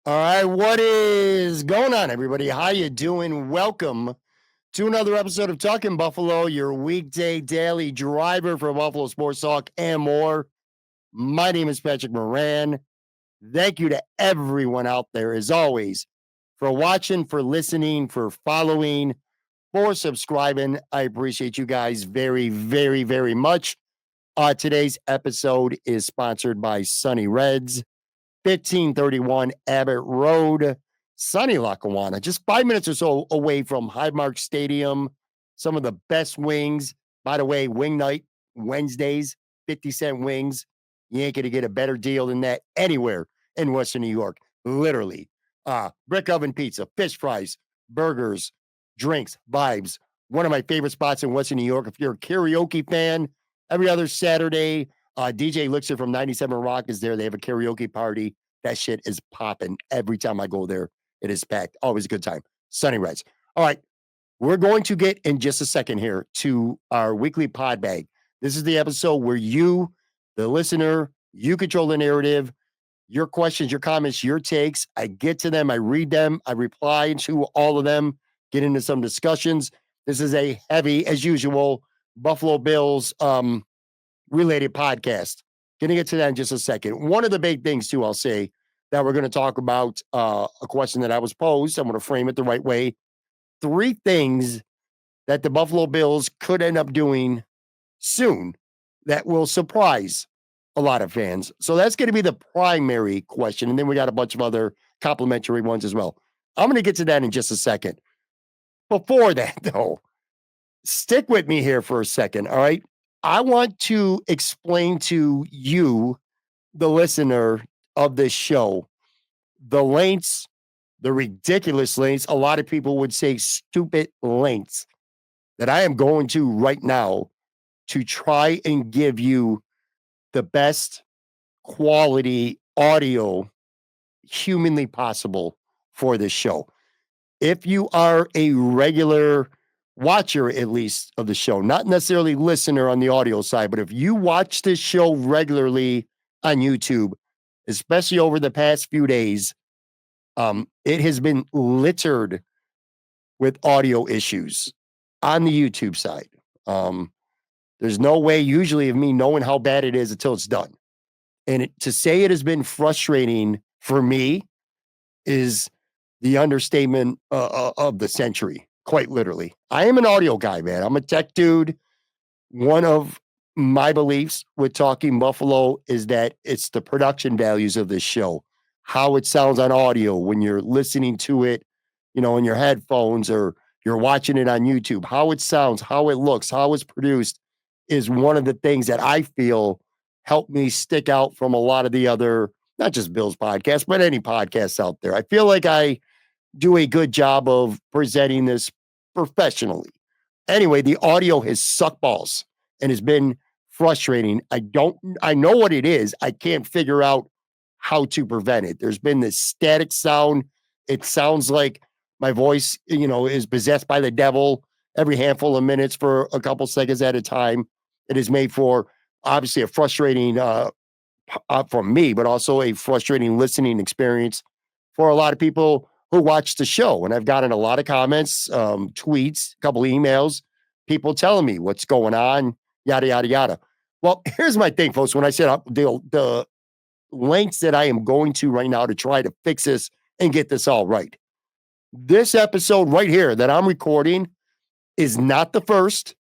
All right, what is going on, everybody? How you doing? Welcome to another episode of Talking Buffalo, your weekday daily driver for Buffalo Sports Talk and more. My name is Patrick Moran. Thank you to everyone out there, as always, for watching, for listening, for following, for subscribing. I appreciate you guys very, very, very much. Today's episode is sponsored by Sunny Reds. 1531 Abbott Road, sunny Lackawanna, just 5 minutes or so away from Highmark Stadium. Some of the best wings. By the way, wing night, Wednesdays, 50-cent wings. You ain't going to get a better deal than that anywhere in Western New York. Literally. Brick oven pizza, fish fries, burgers, drinks, vibes. One of my favorite spots in Western New York. If you're a karaoke fan, every other Saturday, DJ Lixer from 97 Rock is there. They have a karaoke party. That shit is popping every time I go there. It is packed. Always a good time. Sunny Reds. All right. We're going to get in just a second here to our weekly Podbag. This is the episode where you, the listener, you control the narrative, your questions, your comments, your takes. I get to them. I read them. I reply to all of them, get into some discussions. This is a heavy, as usual, Buffalo Bills related podcast. Gonna get to that in just a second. One of the big things, too, I'll say that we're going to talk about a question that I was posed. I'm going to frame it the right way. 3 things that the Buffalo Bills could end up doing soon that will surprise a lot of fans. So that's going to be the primary question. And then we got a bunch of other complimentary ones as well. I'm going to get to that in just a second. Before that, though, stick with me here for a second. All right. I want to explain to you, the listener of this show, the lengths, the ridiculous lengths, a lot of people would say stupid lengths, that I am going to right now to try and give you the best quality audio humanly possible for this show. If you are a regular watcher, at least, of the show, not necessarily listener on the audio side, but if you watch this show regularly on YouTube, especially over the past few days, it has been littered with audio issues on the YouTube side. There's no way usually of me knowing how bad it is until it's done. And to say it has been frustrating for me is the understatement of the century, quite literally. I am an audio guy, man. I'm a tech dude. One of my beliefs with Talking Buffalo is that it's the production values of this show, how it sounds on audio when you're listening to it, in your headphones or you're watching it on YouTube, how it sounds, how it looks, how it's produced is one of the things that I feel helped me stick out from a lot of the other, not just Bills podcasts, but any podcasts out there. I feel like I do a good job of presenting this professionally. Anyway, the audio has sucked balls and has been frustrating. I know what it is. I can't figure out how to prevent it. There's been this static sound. It sounds like my voice, is possessed by the devil every handful of minutes for a couple seconds at a time. It is made for obviously a frustrating for me, but also a frustrating listening experience for a lot of people who watch the show. And I've gotten a lot of comments, tweets, a couple emails, people telling me what's going on, yada, yada, yada. Well, here's my thing, folks. When I said the lengths that I am going to right now to try to fix this and get this all right. This episode right here that I'm recording is not the first.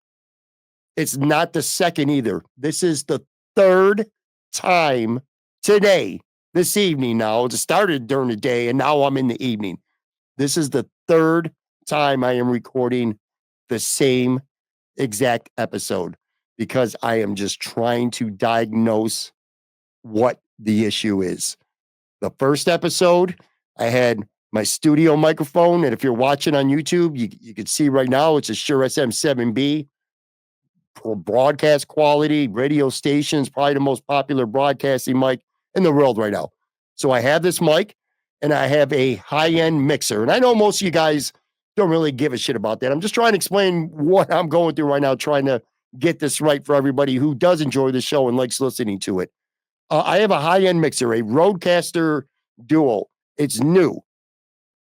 It's not the second either. This is the third time today, this evening now. It started during the day and now I'm in the evening. This is the third time I am recording the same exact episode because I am just trying to diagnose what the issue is. The first episode, I had my studio microphone, and if you're watching on YouTube, you can see right now it's a Shure SM7B. Broadcast quality, radio stations, probably the most popular broadcasting mic in the world right now. So I have this mic, and I have a high-end mixer. And I know most of you guys don't really give a shit about that. I'm just trying to explain what I'm going through right now, trying to get this right for everybody who does enjoy the show and likes listening to it. I have a high-end mixer, a Rodecaster Duo. It's new.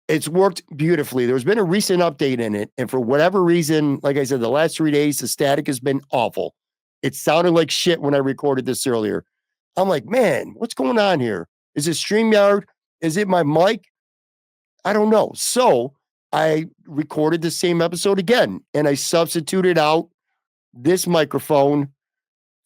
It's worked beautifully. There's been a recent update in it. And for whatever reason, like I said, the last 3 days, the static has been awful. It sounded like shit when I recorded this earlier. I'm like, man, what's going on here? Is it StreamYard? Is it my mic? I don't know. So I recorded the same episode again and I substituted out this microphone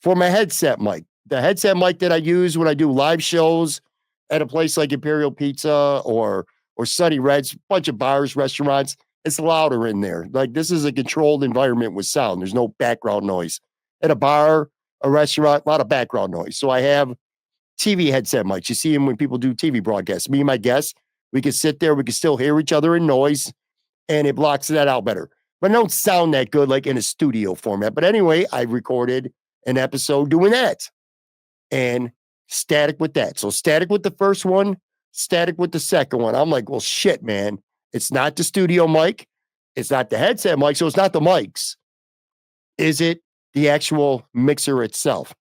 for my headset mic. The headset mic that I use when I do live shows at a place like Imperial Pizza or Sunny Red's, bunch of bars, restaurants, it's louder in there. Like this is a controlled environment with sound. There's no background noise. At a bar, a restaurant, a lot of background noise. So I have TV headset mics. You see them when people do TV broadcasts. Me and my guests, we can sit there, we can still hear each other in noise, and it blocks that out better. But it don't sound that good like in a studio format. But anyway, I recorded an episode doing that and static with that. So static with the first one, static with the second one. I'm like, well, shit, man. It's not the studio mic. It's not the headset mic. So it's not the mics. Is it the actual mixer itself?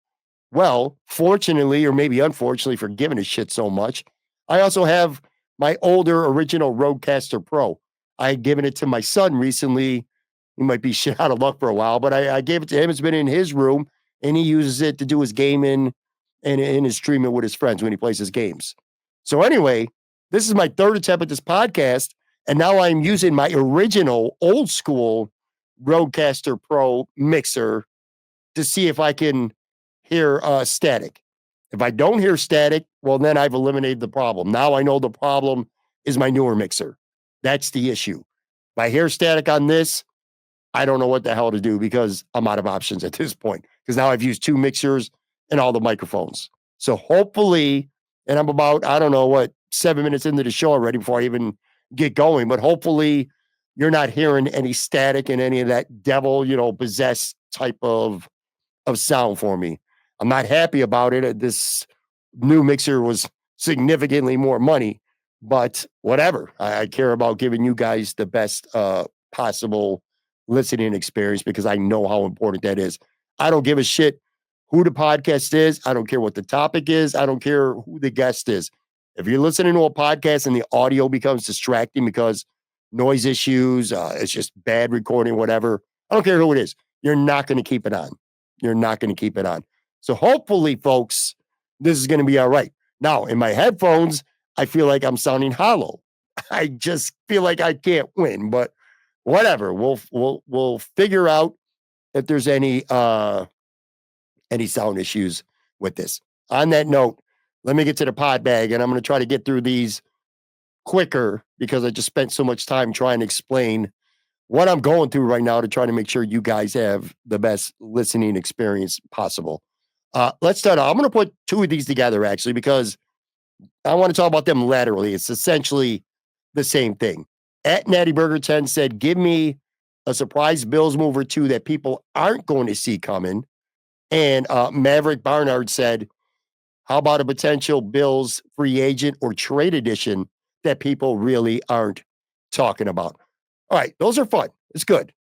Well, fortunately, or maybe unfortunately for giving a shit so much, I also have my older original Rodecaster Pro. I had given it to my son recently. He might be shit out of luck for a while, but I gave it to him. It's been in his room, and he uses it to do his gaming and his streaming with his friends when he plays his games. So anyway, this is my third attempt at this podcast, and now I'm using my original old school Rodecaster Pro mixer to see if I can hear static. If I don't hear static, well, then I've eliminated the problem. Now I know the problem is my newer mixer. That's the issue. If I hear static on this, I don't know what the hell to do because I'm out of options at this point. Because now I've used two mixers and all the microphones. So hopefully, and I'm about, I don't know what, 7 minutes into the show already before I even get going, but hopefully you're not hearing any static and any of that devil, possessed type of sound for me. I'm not happy about it. This new mixer was significantly more money, but whatever. I care about giving you guys the best possible listening experience because I know how important that is. I don't give a shit who the podcast is. I don't care what the topic is. I don't care who the guest is. If you're listening to a podcast and the audio becomes distracting because noise issues, it's just bad recording, whatever, I don't care who it is. You're not going to keep it on. You're not going to keep it on. So hopefully, folks, this is going to be all right. Now, in my headphones, I feel like I'm sounding hollow. I just feel like I can't win, but whatever. We'll figure out if there's any sound issues with this. On that note, let me get to the pod bag, and I'm going to try to get through these quicker because I just spent so much time trying to explain what I'm going through right now to try to make sure you guys have the best listening experience possible. Let's start out. I'm going to put two of these together actually because I want to talk about them laterally. It's essentially the same thing. At Natty Burger 10 said, give me a surprise Bills move or two that people aren't going to see coming. And Maverick Barnard said, how about a potential Bills free agent or trade edition that people really aren't talking about? All right, those are fun. It's good.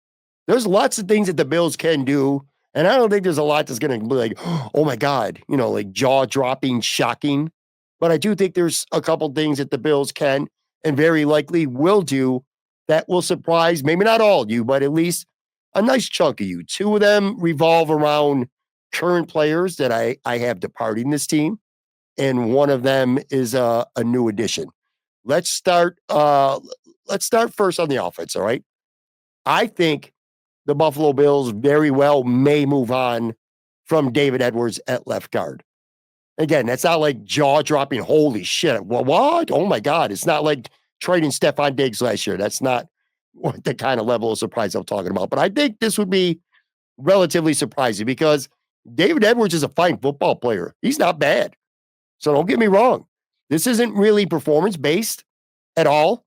There's lots of things that the Bills can do. And I don't think there's a lot that's going to be like, oh my God, like jaw dropping, shocking. But I do think there's a couple things that the Bills can and very likely will do that will surprise maybe not all of you, but at least a nice chunk of you. Two of them revolve around current players that I have departing this team. And one of them is a new addition. Let's start first on the offense, all right? I think the Buffalo Bills very well may move on from David Edwards at left guard. Again, that's not like jaw-dropping, holy shit, well, what? Oh my God. It's not like trading Stephon Diggs last year. That's not the kind of level of surprise I'm talking about. But I think this would be relatively surprising because David Edwards is a fine football player. He's not bad. So don't get me wrong. This isn't really performance-based at all.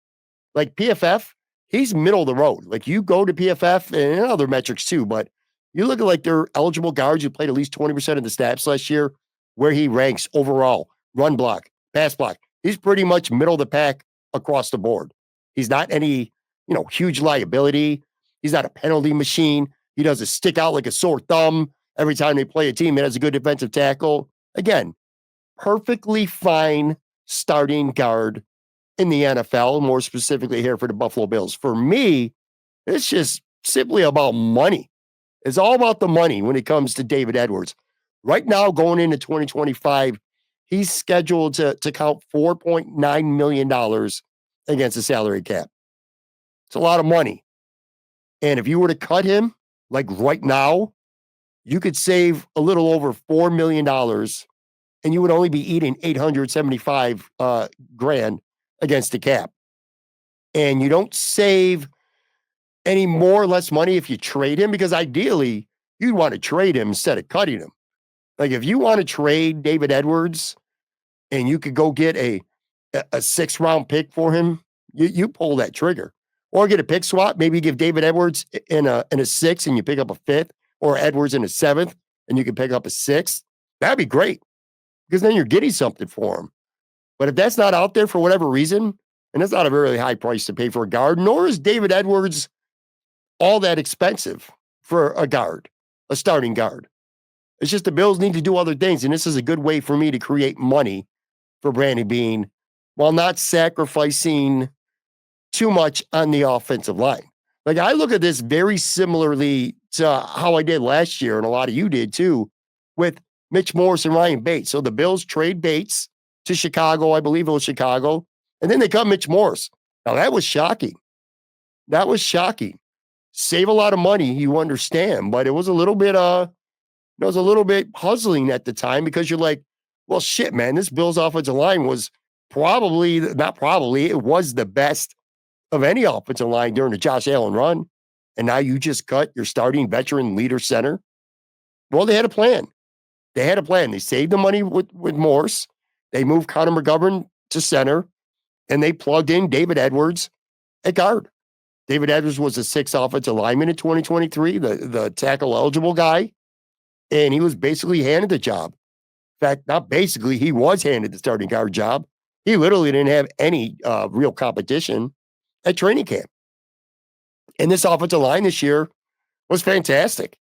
Like PFF, he's middle of the road. Like you go to PFF and other metrics too, but you look at like their eligible guards who played at least 20% of the snaps last year, where he ranks overall, run block, pass block. He's pretty much middle of the pack across the board. He's not any, huge liability. He's not a penalty machine. He doesn't stick out like a sore thumb every time they play a team that has a good defensive tackle. Again, perfectly fine starting guard in the NFL, more specifically here for the Buffalo Bills. For me, it's just simply about money. It's all about the money when it comes to David Edwards. Right now, going into 2025, he's scheduled to count $4.9 million against the salary cap. It's a lot of money. And if you were to cut him, like right now, you could save a little over $4 million and you would only be eating 875 grand against the cap. And you don't save any more or less money if you trade him, because ideally you'd want to trade him instead of cutting him. Like if you want to trade David Edwards and you could go get a 6th-round pick for him, you pull that trigger. Or get a pick swap, maybe give David Edwards in a 6th and you pick up a 5th, or Edwards in a 7th and you can pick up a 6th. That'd be great, because then you're getting something for him. But if that's not out there for whatever reason, and it's not a very high price to pay for a guard, nor is David Edwards all that expensive for a guard, a starting guard. It's just the Bills need to do other things, and this is a good way for me to create money for Brandon Beane while not sacrificing too much on the offensive line. Like, I look at this very similarly to how I did last year, and a lot of you did too, with Mitch Morse and Ryan Bates. So the Bills trade Bates to Chicago, I believe it was Chicago, and then they cut Mitch Morse. Now, that was shocking. That was shocking. Save a lot of money, you understand, but it was a little bit puzzling at the time, because you're like, well, shit, man, this Bills offensive line was it was the best of any offensive line during the Josh Allen run. And now you just cut your starting veteran leader center. Well, they had a plan. They saved the money with Morse. They moved Connor McGovern to center, and they plugged in David Edwards at guard. David Edwards was a 6th offensive lineman in 2023, the tackle eligible guy, and he was basically handed the job. In fact, not basically, he was handed the starting guard job. He literally didn't have any real competition at training camp. And this offensive line this year was fantastic.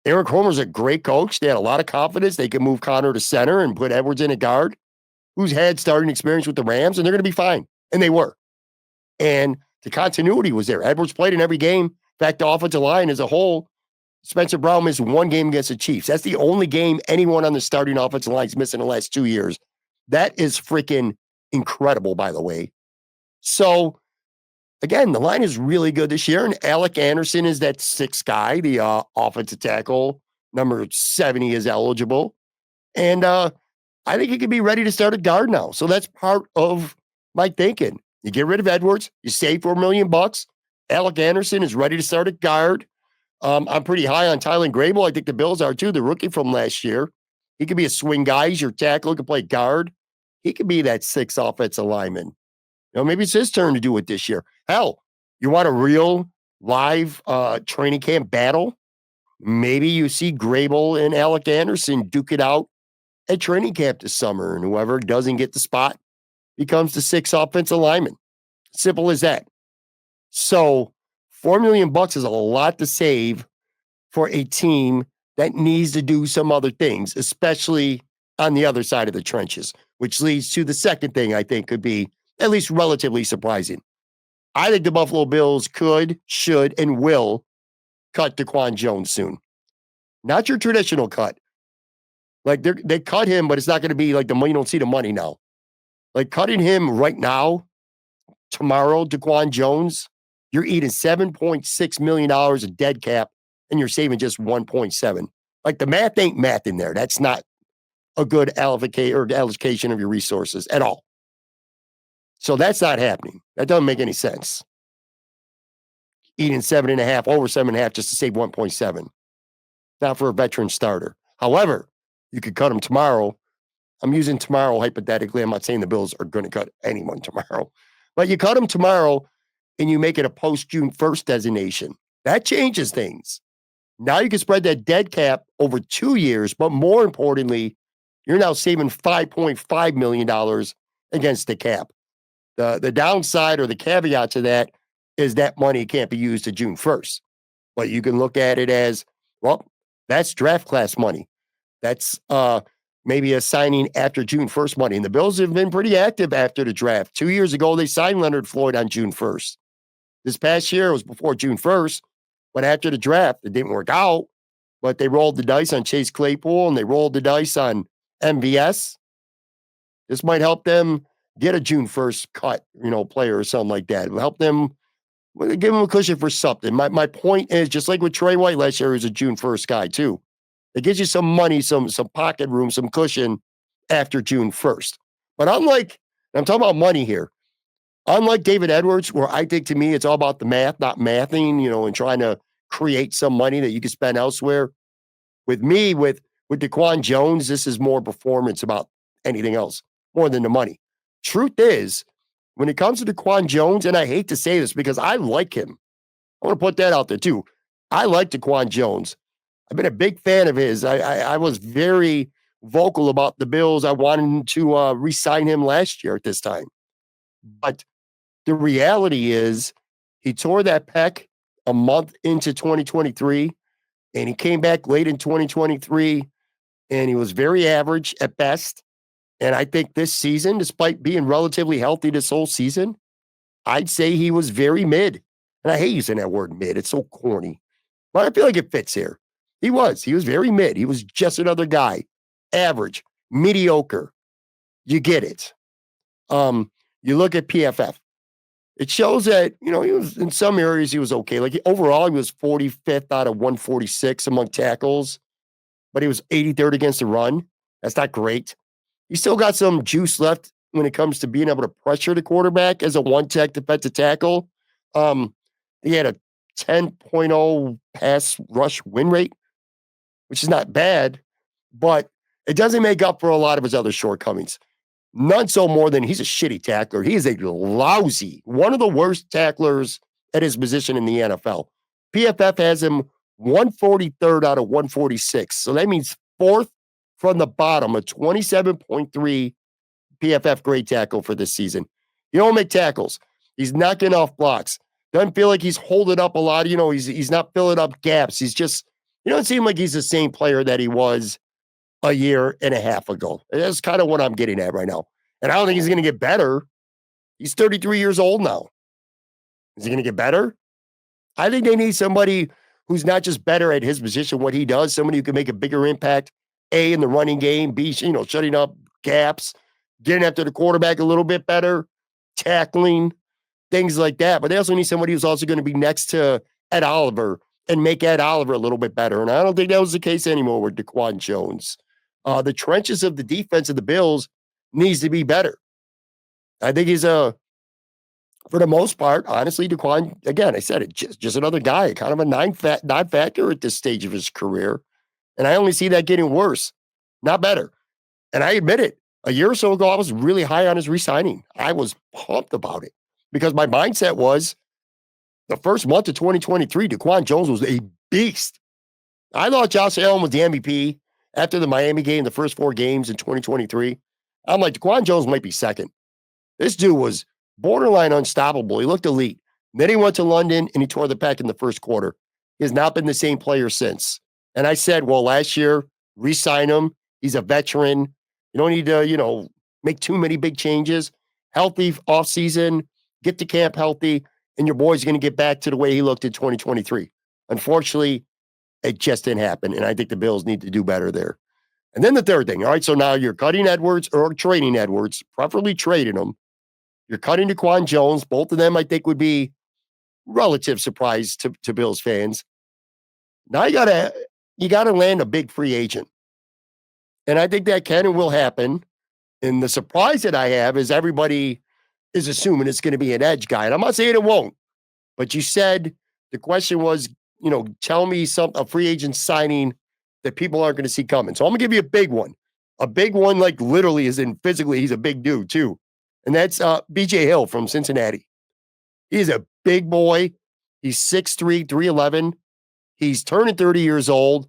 Eric Homer's a great coach. They had a lot of confidence. They could move Connor to center and put Edwards in at guard, who's had starting experience with the Rams, and they're going to be fine. And they were. And the continuity was there. Edwards played in every game. In fact, the offensive line as a whole, Spencer Brown missed one game against the Chiefs. That's the only game anyone on the starting offensive line's missed in the last 2 years. That is freaking incredible, by the way. So, again, the line is really good this year, and Alec Anderson is that 6th guy, the offensive tackle. Number 70 is eligible. And I think he could be ready to start at guard now. So that's part of my thinking. You get rid of Edwards, you save $4 million. Alec Anderson is ready to start at guard. I'm pretty high on Tylen Grable. I think the Bills are too, the rookie from last year. He could be a swing guy. He's your tackle. He could play guard. He could be that 6th offensive lineman. Maybe it's his turn to do it this year. Hell, you want a real live training camp battle? Maybe you see Grable and Alec Anderson duke it out at training camp this summer, and whoever doesn't get the spot becomes the 6th offensive lineman. Simple as that. So $4 million is a lot to save for a team that needs to do some other things, especially on the other side of the trenches, which leads to the second thing I think could be at least relatively surprising. I think the Buffalo Bills could, should, and will cut DaQuan Jones soon. Not your traditional cut. Like they cut him, but it's not going to be like the money. You don't see the money now. Like cutting him right now, tomorrow, DaQuan Jones, you're eating $7.6 million of dead cap, and you're saving just 1.7. Like the math ain't math in there. That's not a good allocation of your resources at all. So that's not happening. That doesn't make any sense. Eating 7.5, over 7.5 just to save 1.7. Not for a veteran starter. However, you could cut him tomorrow. I'm using tomorrow hypothetically. I'm not saying the Bills are going to cut anyone tomorrow. But you cut him tomorrow and you make it a post-June 1st designation. That changes things. Now you can spread that dead cap over 2 years, but more importantly, you're now saving $5.5 million against the cap. The downside or the caveat to that is that money can't be used to June 1st. But you can look at it as, well, that's draft class money. That's maybe a signing after June 1st money. And the Bills have been pretty active after the draft. 2 years ago, they signed Leonard Floyd on June 1st. This past year, it was before June 1st, but after the draft, it didn't work out. But they rolled the dice on Chase Claypool and they rolled the dice on MVS. This might help them get a June 1st cut, player or something like that. It'll help them give them a cushion for something. My point is, just like with Trey White last year, he was a June 1st guy too. It gives you some money, some pocket room, some cushion after June 1st. But unlike, and I'm talking about money here, unlike David Edwards, where I think to me it's all about the math, not mathing, and trying to create some money that you can spend elsewhere. With me, with DaQuan Jones, this is more performance about anything else, more than the money. Truth is, when it comes to DaQuan Jones, and I hate to say this because I like him. I want to put that out there too. I like DaQuan Jones. I've been a big fan of his. I was very vocal about the Bills. I wanted to re-sign him last year at this time. But the reality is he tore that pec a month into 2023, and he came back late in 2023, and he was very average at best. And I think this season, despite being relatively healthy this whole season, I'd say he was very mid. And I hate using that word mid. It's so corny. But I feel like it fits here. He was very mid. He was just another guy. Average, mediocre. You get it. You look at PFF. It shows that, he was in some areas he was okay. Like overall, he was 45th out of 146 among tackles, but he was 83rd against the run. That's not great. He still got some juice left when it comes to being able to pressure the quarterback as a one-tech defensive tackle. He had a 10.0 pass rush win rate, which is not bad, but it doesn't make up for a lot of his other shortcomings. None so more than he's a shitty tackler. He is a lousy, one of the worst tacklers at his position in the NFL. PFF has him 143rd out of 146. So that means fourth from the bottom, a 27.3 PFF grade tackle for this season. He don't make tackles. He's not getting off blocks. Doesn't feel like he's holding up a lot. He's not filling up gaps. He's just, he doesn't seem like he's the same player that he was a year and a half ago. That's kind of what I'm getting at right now. And I don't think he's going to get better. He's 33 years old now. Is he going to get better? I think they need somebody who's not just better at his position, what he does, somebody who can make a bigger impact, A, in the running game, B, shutting up gaps, getting after the quarterback a little bit better, tackling, things like that. But they also need somebody who's also going to be next to Ed Oliver and make Ed Oliver a little bit better. And I don't think that was the case anymore with DaQuan Jones. The trenches of the defense of the Bills needs to be better. I think he's for the most part, honestly, DaQuan, again, I said it, just another guy, kind of a non-factor at this stage of his career. And I only see that getting worse, not better. And I admit it, a year or so ago, I was really high on his re-signing. I was pumped about it because my mindset was the first month of 2023, DaQuan Jones was a beast. I thought Josh Allen was the MVP after the Miami game, the first 4 games in 2023. I'm like, DaQuan Jones might be second. This dude was borderline unstoppable. He looked elite. Then he went to London and he tore the pec in the first quarter. He has not been the same player since. And I said, well, last year, re-sign him. He's a veteran. You don't need to, make too many big changes. Healthy offseason, get to camp healthy, and your boy's going to get back to the way he looked in 2023. Unfortunately, it just didn't happen. And I think the Bills need to do better there. And then the third thing, all right, so now you're cutting Edwards or trading Edwards, preferably trading him. You're cutting DaQuan Jones. Both of them, I think, would be relative surprise to Bills fans. Now you gotta land a big free agent. And I think that can and will happen. And the surprise that I have is everybody is assuming it's going to be an edge guy. And I'm not saying it won't, but you said the question was, tell me a free agent signing that people aren't going to see coming. So I'm going to give you a big one. A big one, like literally, as in physically, he's a big dude too. And that's BJ Hill from Cincinnati. He's a big boy. He's 6'3", 311. He's turning 30 years old,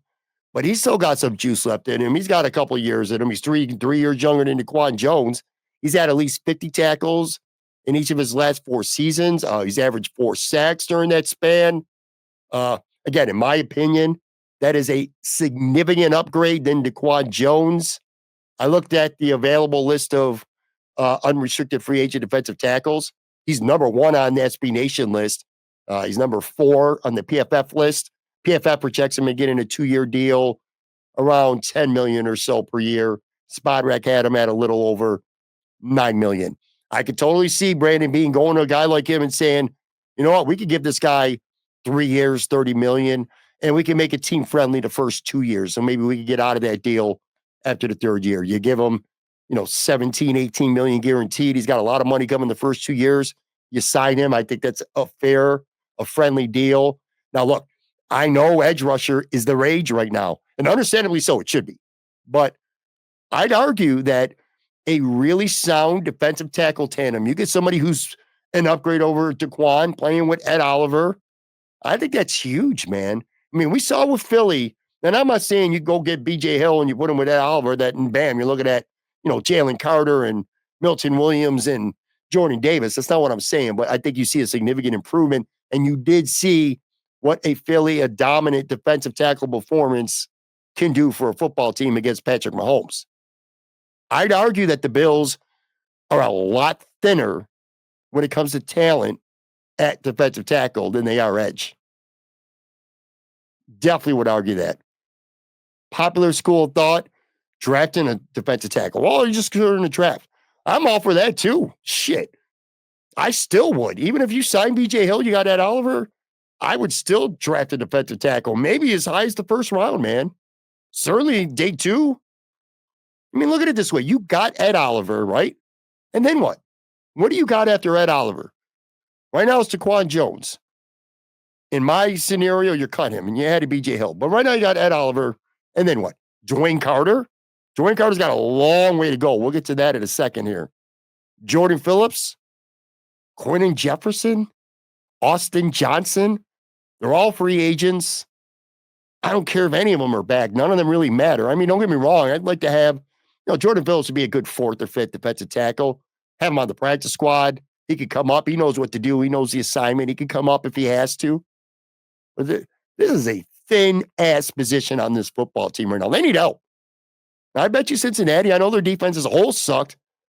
but he's still got some juice left in him. He's got a couple of years in him. He's three years younger than DaQuan Jones. He's had at least 50 tackles in each of his last 4 seasons. He's averaged 4 sacks during that span. Again, in my opinion, that is a significant upgrade than DaQuan Jones. I looked at the available list of unrestricted free agent defensive tackles. He's number one on the SB Nation list. He's number 4 on the PFF list. PFF projects him to get in a 2-year deal around 10 million or so per year. Spotrac had him at a little over 9 million. I could totally see Brandon Beane going to a guy like him and saying, you know what, we could give this guy 3 years, 30 million, and we can make it team friendly the first 2 years. So maybe we could get out of that deal after the 3rd year. You give him, 17, 18 million guaranteed. He's got a lot of money coming the first 2 years. You sign him. I think that's a fair, a friendly deal. Now, look, I know edge rusher is the rage right now, and understandably so, it should be. But I'd argue that a really sound defensive tackle tandem, you get somebody who's an upgrade over Daquan playing with Ed Oliver. I think that's huge, man. I mean, we saw with Philly, and I'm not saying you go get BJ Hill and you put him with Ed Oliver, that and bam, you're looking at, Jalen Carter and Milton Williams and Jordan Davis. That's not what I'm saying, but I think you see a significant improvement. And you did see what a dominant defensive tackle performance can do for a football team against Patrick Mahomes. I'd argue that the Bills are a lot thinner when it comes to talent at defensive tackle than they are edge. Definitely would argue that. Popular school of thought, drafting a defensive tackle. Well, you just go in the draft. I'm all for that too. Shit. I still would. Even if you sign BJ Hill, you got Ed Oliver, I would still draft a defensive tackle. Maybe as high as the first round, man. Certainly day 2. I mean, look at it this way. You got Ed Oliver, right? And then what? What do you got after Ed Oliver? Right now it's Daquan Jones. In my scenario, you cut him and you had a BJ Hill. But right now you got Ed Oliver. And then what? Dwayne Carter? Dwayne Carter's got a long way to go. We'll get to that in a second here. Jordan Phillips, Quentin Jefferson, Austin Johnson. They're all free agents. I don't care if any of them are back. None of them really matter. I mean, don't get me wrong. I'd like to have, Jordan Phillips would be a good 4th or 5th defensive tackle. Have him on the practice squad. He could come up. He knows what to do. He knows the assignment. He can come up if he has to. But this is a thin-ass position on this football team right now. They need help. I bet you Cincinnati, I know their defense as a whole sucked.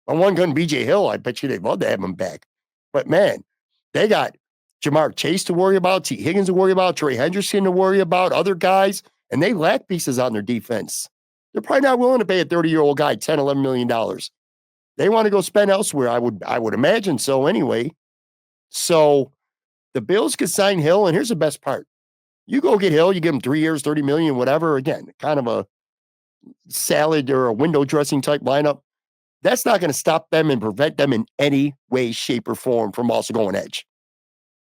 On one gun, BJ Hill, I bet you they'd love to have him back. But, man, they got Jamar Chase to worry about, T. Higgins to worry about, Trey Hendrickson to worry about, other guys, and they lack pieces on their defense. They're probably not willing to pay a 30-year-old guy $10, $11 million. They want to go spend elsewhere. I would imagine so anyway. So the Bills could sign Hill, and here's the best part. You go get Hill, you give him 3 years, 30 million, whatever. Again, kind of a salad or a window dressing type lineup. That's not going to stop them and prevent them in any way, shape, or form from also going edge.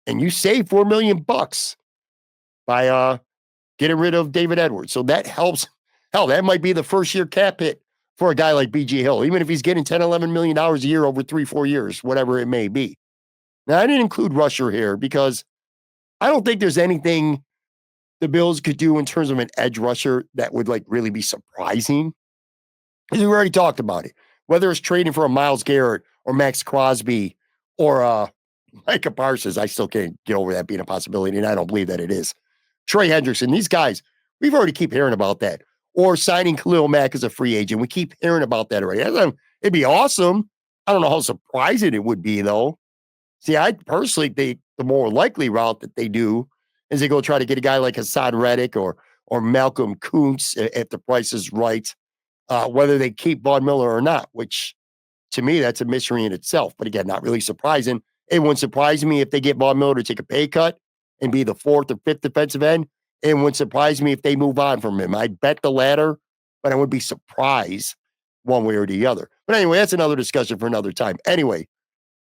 And you save $4 million by getting rid of David Edwards. So that helps. Hell, that might be the first year cap hit for a guy like BG Hill, even if he's getting $10, $11 million a year over 3-4 years, whatever it may be. Now, I didn't include rusher here because I don't think there's anything the Bills could do in terms of an edge rusher that would really be surprising. Because we already talked about it. Whether it's trading for a Myles Garrett or Max Crosby or Micah Parsons, I still can't get over that being a possibility, and I don't believe that it is. Trey Hendrickson, these guys, we've already keep hearing about that. Or signing Khalil Mack as a free agent. We keep hearing about that already. It'd be awesome. I don't know how surprising it would be, though. See, I personally think the more likely route that they do is they go try to get a guy like Hassan Reddick or Malcolm Kuntz if the price is right, whether they keep Von Miller or not, which to me, that's a mystery in itself. But again, not really surprising. It wouldn't surprise me if they get Von Miller to take a pay cut and be the 4th or 5th defensive end. It wouldn't surprise me if they move on from him. I'd bet the latter, but I would be surprised one way or the other. But anyway, that's another discussion for another time. Anyway,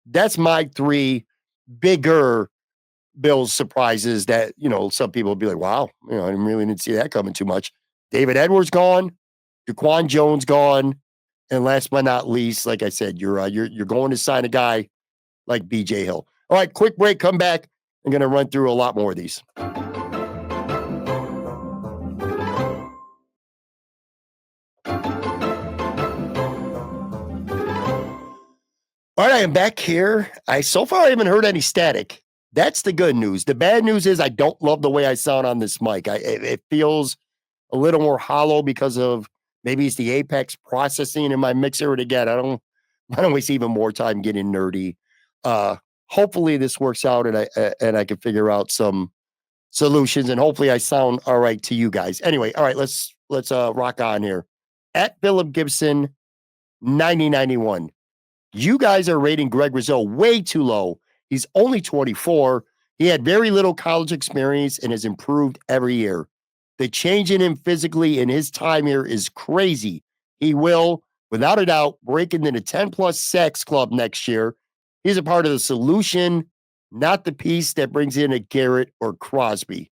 that's my 3 bigger Bills surprises that, some people will be like, wow, I didn't see that coming too much. David Edwards gone, Daquan Jones gone, and last but not least, like I said, you're going to sign a guy like BJ Hill. All right, quick break, come back. I'm going to run through a lot more of these. All right, I am back here. So far I haven't heard any static. That's the good news. The bad news is I don't love the way I sound on this mic. It feels a little more hollow because of Maybe it's the Apex processing in my mixer. And again, I don't waste even more time getting nerdy. Hopefully this works out and I can figure out some solutions, and hopefully I sound all right to you guys. Anyway, all right, let's rock on here. At Philip Gibson 9091. You guys are rating Greg Rizzo way too low. He's only 24. He had very little college experience and has improved every year. The change in him physically in his time here is crazy. He will, without a doubt, break into the 10-plus sacks club next year. He's a part of the solution, not the piece that brings in a Garrett or Crosby.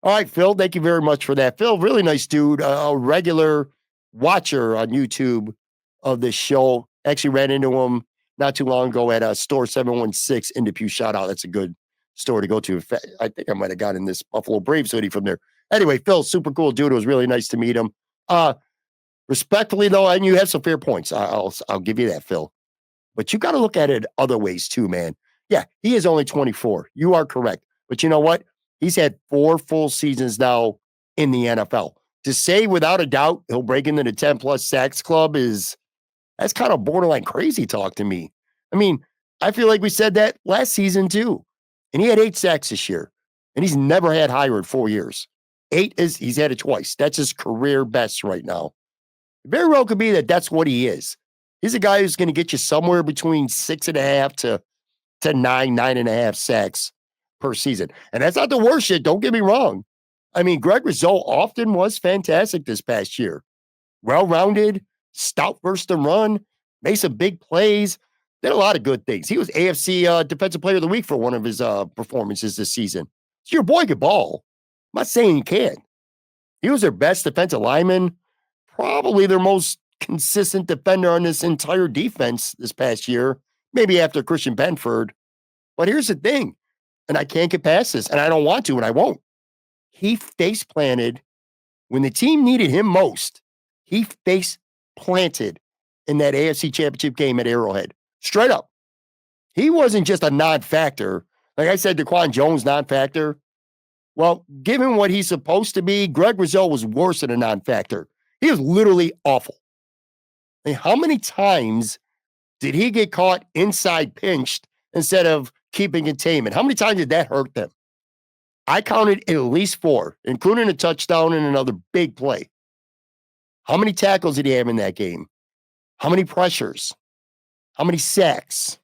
All right, Phil, thank you very much for that. Phil, really nice dude, a regular watcher on YouTube of this show. Actually ran into him not too long ago at Store 716 in Depew. Shout out. That's a good store to go to. In fact, I think I might have gotten this Buffalo Braves hoodie from there. Anyway, Phil, super cool dude. It was really nice to meet him. Respectfully, though, and you have some fair points. I'll give you that, Phil. But you got to look at it other ways too, man. Yeah, he is only 24. You are correct. But you know what? He's had 4 full seasons now in the NFL. To say without a doubt he'll break into the 10-plus sacks club that's kind of borderline crazy talk to me. I mean, I feel like we said that last season too. And he had 8 sacks this year. And he's never had higher in 4 years. He's had it twice. That's his career best right now. It very well could be that that's what he is. He's a guy who's going to get you somewhere between 6.5 to 9.5 sacks per season. And that's not the worst shit. Don't get me wrong. I mean, Greg Rizzo often was fantastic this past year. Well-rounded, stout versus the run, made some big plays, did a lot of good things. He was AFC Defensive Player of the Week for one of his performances this season. So your boy could ball. I'm not saying he can't. He was their best defensive lineman, probably their most consistent defender on this entire defense this past year, maybe after Christian Benford. But here's the thing, and I can't get past this, and I don't want to, and I won't. He face planted when the team needed him most. He face planted in that AFC Championship game at Arrowhead. Straight up. He wasn't just a non-factor. Like I said, DaQuan Jones non-factor. Well, given what he's supposed to be, Greg Rizzo was worse than a non-factor. He was literally awful. I mean, how many times did he get caught inside pinched instead of keeping containment? How many times did that hurt them? I counted at least 4, including a touchdown and another big play. How many tackles did he have in that game? How many pressures? How many sacks?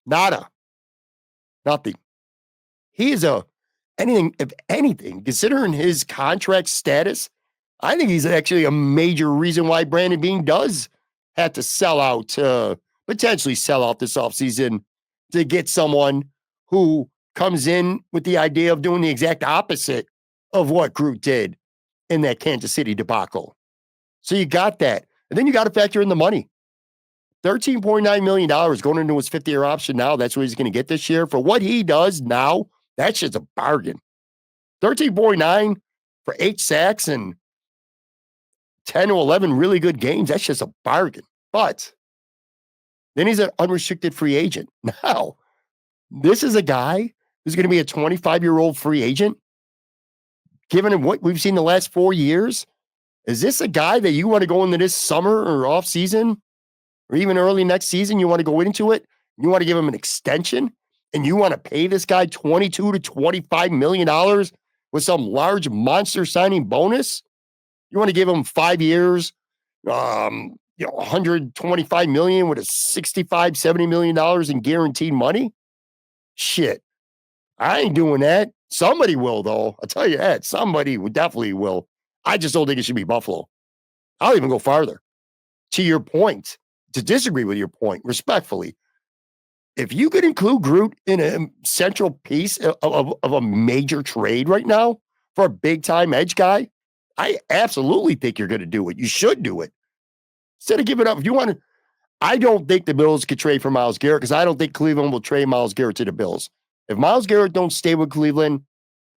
Nada. Nothing. He is if anything, considering his contract status, I think he's actually a major reason why Brandon Beane does have to potentially sell out this offseason to get someone who comes in with the idea of doing the exact opposite of what Groot did in that Kansas City debacle. So you got that. And then you got to factor in the money. $13.9 million going into his 5th-year option now. That's what he's going to get this year. For what he does now, that's just a bargain. 13.9 for 8 sacks and 10 to 11 really good games. That's just a bargain. But then he's an unrestricted free agent. Now, this is a guy who's going to be a 25-year-old free agent. Given what we've seen the last 4 years, is this a guy that you want to go into this summer or off season or even early next season? You want to go into it? You want to give him an extension and you want to pay this guy $22 to $25 million with some large monster signing bonus? You want to give him 5 years, $125 million with a $65-70 million in guaranteed money? Shit. I ain't doing that. Somebody will, though. I'll tell you that. Somebody definitely will. I just don't think it should be Buffalo. I'll even go farther. To your point, to disagree with your point, respectfully, if you could include Groot in a central piece of a major trade right now for a big-time edge guy, I absolutely think you're going to do it. You should do it. Instead of giving up, if you want to, I don't think the Bills could trade for Myles Garrett because I don't think Cleveland will trade Myles Garrett to the Bills. If Myles Garrett don't stay with Cleveland,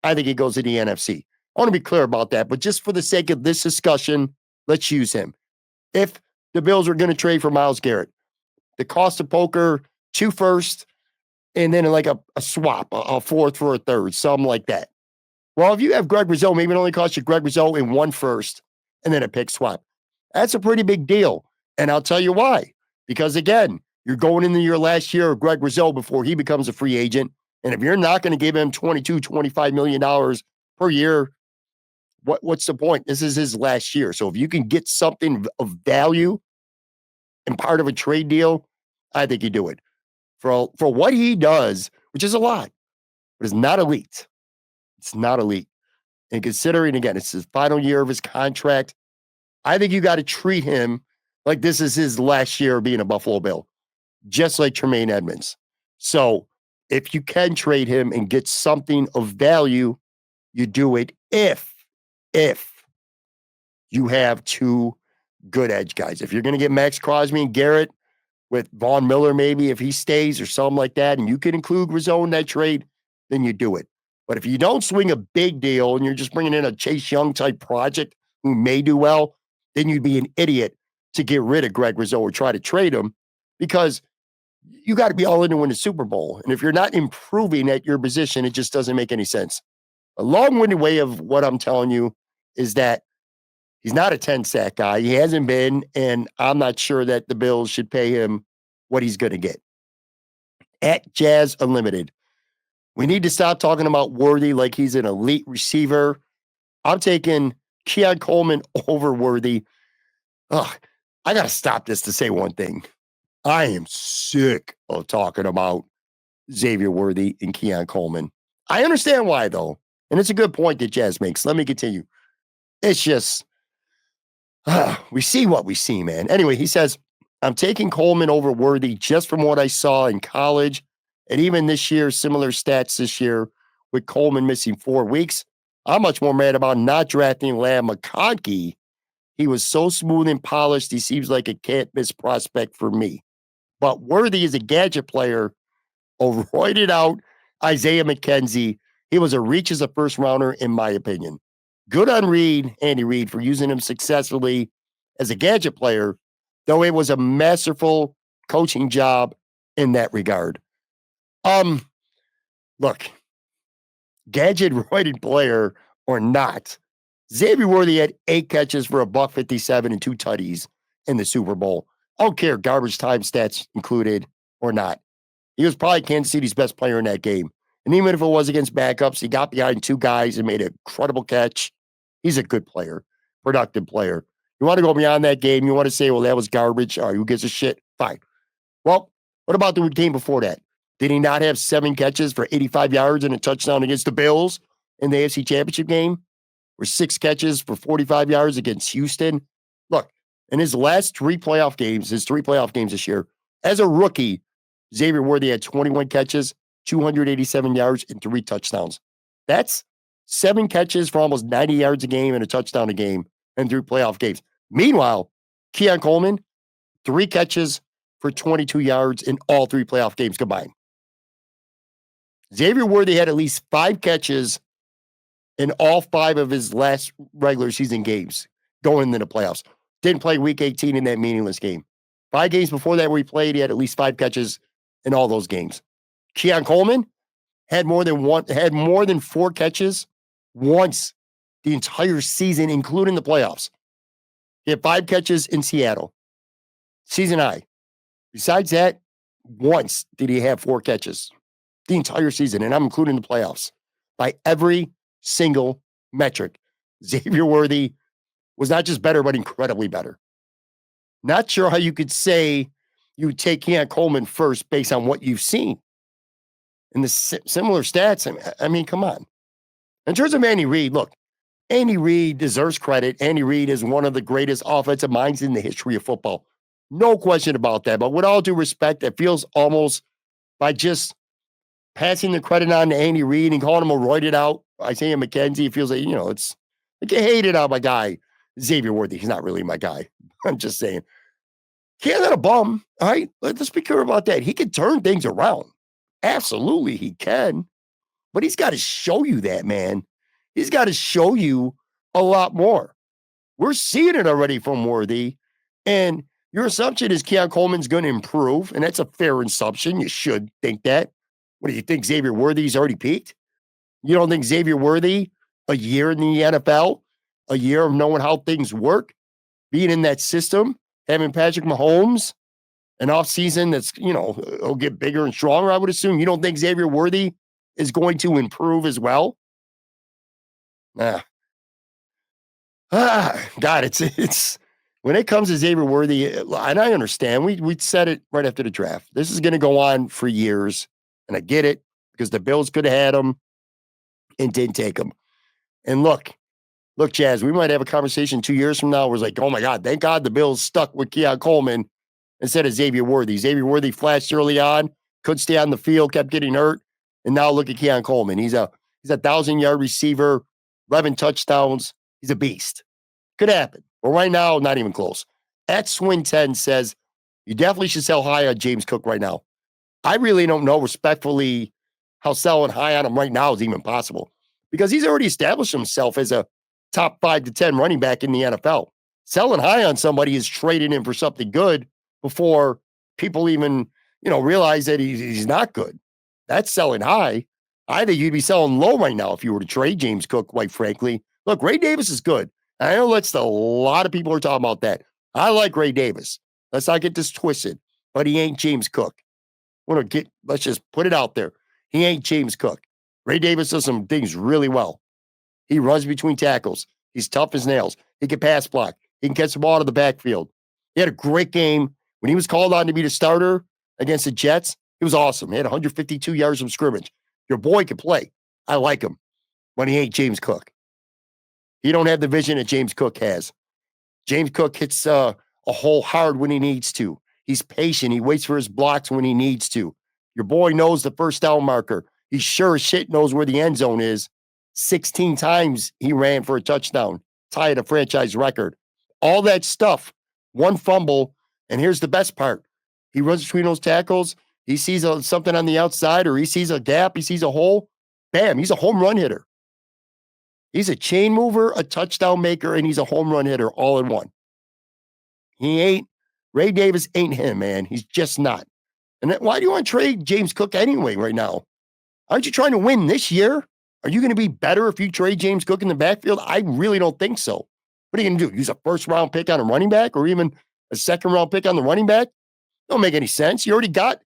I think he goes to the NFC. I want to be clear about that, but just for the sake of this discussion, let's use him. If the Bills are going to trade for Myles Garrett, the cost of poker, 2 firsts, and then like a swap, a 4th for a 3rd, something like that. Well, if you have Greg Rizzo, maybe it only costs you Greg Rizzo in 1 first and then a pick swap. That's a pretty big deal. And I'll tell you why. Because again, you're going into your last year of Greg Rizzo before he becomes a free agent. And if you're not going to give him $22, $25 million per year, what's the point? This is his last year. So if you can get something of value and part of a trade deal, I think you do it. For what he does, which is a lot, but it's not elite. It's not elite. And considering, again, it's his final year of his contract, I think you got to treat him like this is his last year of being a Buffalo Bill, just like Tremaine Edmonds. So if you can trade him and get something of value, you do it if you have two good edge guys. If you're going to get Max Crosby and Garrett with Von Miller, maybe if he stays or something like that, and you can include Rizzo in that trade, then you do it. But if you don't swing a big deal and you're just bringing in a Chase Young type project who may do well, then you'd be an idiot to get rid of Greg Rizzo or try to trade him because you got to be all in to win the Super Bowl. And if you're not improving at your position, it just doesn't make any sense. A long-winded way of what I'm telling you is that he's not a 10-sack guy. He hasn't been, and I'm not sure that the Bills should pay him what he's going to get. At Jazz Unlimited, we need to stop talking about Worthy like he's an elite receiver. I'm taking Keon Coleman over Worthy. Ugh, I got to stop this to say one thing. I am sick of talking about Xavier Worthy and Keon Coleman. I understand why, though. And it's a good point that Jazz makes. Let me continue. It's just, we see what we see, man. Anyway, he says, I'm taking Coleman over Worthy just from what I saw in college. And even this year, similar stats this year with Coleman missing 4 weeks. I'm much more mad about not drafting Lamb McConkey. He was so smooth and polished, he seems like a can't-miss prospect for me. But Worthy is a gadget player, a roided out Isaiah McKenzie. He was a reach as a first-rounder, in my opinion. Good on Andy Reid, for using him successfully as a gadget player, though it was a masterful coaching job in that regard. Look, gadget roided player or not, Xavier Worthy had 8 catches for $157 and 2 tutties in the Super Bowl. I don't care garbage time stats included or not. He was probably Kansas City's best player in that game. And even if it was against backups, he got behind 2 guys and made an incredible catch. He's a good player, productive player. You want to go beyond that game, you want to say, well, that was garbage. All right, who gives a shit? Fine. Well, what about the game before that? Did he not have 7 catches for 85 yards and a touchdown against the Bills in the AFC Championship game? Or 6 catches for 45 yards against Houston? Look, in his last 3 playoff games, this year, as a rookie, Xavier Worthy had 21 catches, 287 yards, and 3 touchdowns. That's 7 catches for almost 90 yards a game and a touchdown a game in 3 playoff games. Meanwhile, Keon Coleman, 3 catches for 22 yards in all 3 playoff games combined. Xavier Worthy had at least 5 catches in all 5 of his last regular season games going into the playoffs. Didn't play week 18 in that meaningless game. 5 games before that where he played, he had at least 5 catches in all those games. Keon Coleman had more than 4 catches once the entire season, including the playoffs. He had 5 catches in Seattle. Season high. Besides that, once did he have 4 catches the entire season, and I'm including the playoffs. By every single metric, Xavier Worthy was not just better, but incredibly better. Not sure how you could say you would take Keon Coleman first based on what you've seen. And the similar stats, I mean, come on. In terms of Andy Reid, look, Andy Reid deserves credit. Andy Reid is one of the greatest offensive minds in the history of football. No question about that. But with all due respect, it feels almost by just passing the credit on to Andy Reid and calling him a roided out Isaiah McKenzie, it feels like, it's like you hated on my guy, Xavier Worthy. He's not really my guy. I'm just saying. He's not a bum, all right? Let's be clear about that. He can turn things around. Absolutely, he can. But he's got to show you that, man. He's got to show you a lot more. We're seeing it already from Worthy. And your assumption is Keon Coleman's going to improve, and that's a fair assumption. You should think that. What do you think, Xavier Worthy's already peaked? You don't think Xavier Worthy, a year in the NFL, a year of knowing how things work, being in that system, having Patrick Mahomes, an offseason that's, will get bigger and stronger, I would assume. You don't think Xavier Worthy is going to improve as well? Nah. God, it's when it comes to Xavier Worthy, and I understand, we said it right after the draft. This is going to go on for years, and I get it because the Bills could have had him and didn't take him. And look, Jazz, we might have a conversation 2 years from now where it's like, oh my God, thank God the Bills stuck with Keon Coleman instead of Xavier Worthy. Xavier Worthy flashed early on, couldn't stay on the field, kept getting hurt, and now look at Keon Coleman. He's a 1,000-yard receiver, 11 touchdowns. He's a beast. Could happen. But right now, not even close. At Swin10 says, you definitely should sell high on James Cook right now. I really don't know respectfully how selling high on him right now is even possible because he's already established himself as a top 5 to 10 running back in the NFL. Selling high on somebody is trading him for something good before people even, realize that he's not good. That's selling high. I think you'd be selling low right now if you were to trade James Cook, quite frankly. Look, Ray Davis is good. I know a lot of people are talking about that. I like Ray Davis. Let's not get this twisted, but he ain't James Cook. Let's just put it out there. He ain't James Cook. Ray Davis does some things really well. He runs between tackles. He's tough as nails. He can pass block. He can catch the ball out of the backfield. He had a great game. When he was called on to be the starter against the Jets, he was awesome. He had 152 yards of scrimmage. Your boy can play. I like him, but he ain't James Cook. He don't have the vision that James Cook has. James Cook hits a hole hard when he needs to. He's patient. He waits for his blocks when he needs to. Your boy knows the first down marker. He sure as shit knows where the end zone is. 16 times he ran for a touchdown, tied a franchise record. All that stuff, one fumble, and here's the best part. He runs between those tackles. He sees something on the outside or he sees a gap, he sees a hole. Bam, he's a home run hitter. He's a chain mover, a touchdown maker, and he's a home run hitter all in one. Ray Davis ain't him, man. He's just not. And why do you want to trade James Cook anyway right now? Aren't you trying to win this year? Are you going to be better if you trade James Cook in the backfield? I really don't think so. What are you going to do? Use a first-round pick on a running back or even a second-round pick on the running back? Don't make any sense. You already got